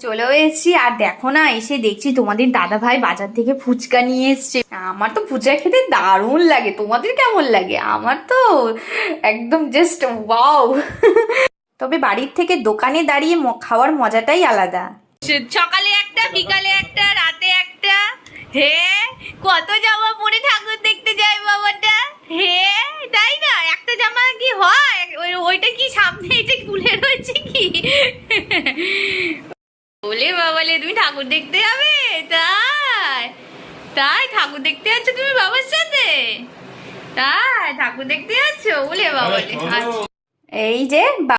চলেও এসেছি। আর দেখো না, এসে দেখছি তোমাদের দাদা ভাই বাজার থেকে ফুচকা নিয়ে এসছে। আমার তো ফুচকা খেতে দারুণ লাগে, তোমাদের কেমন লাগে? আমার তো একদম জাস্ট ওয়াও। তবে বাড়ির থেকে দোকানে দাঁড়িয়ে খাওয়ার মজাটাই আলাদা। সকালে একটা, বিকালে একটা, রাতে একটা। হে, কত জামা পরে ঠাকুর দেখতে যায় বাবাটা। হে, তাই না? একটা জামা কি হয়? ওইটা কি সামনে এটা খুলে রয়েছে কি? বলে বাবালে, তুমি ঠাকুর দেখতে যাবে? তাই তাই ঠাকুর দেখতে যাচ্ছ তুমি বাবার সাথে? তাই ঠাকুর দেখতে যাচ্ছ? বলে বাবালে। এই যে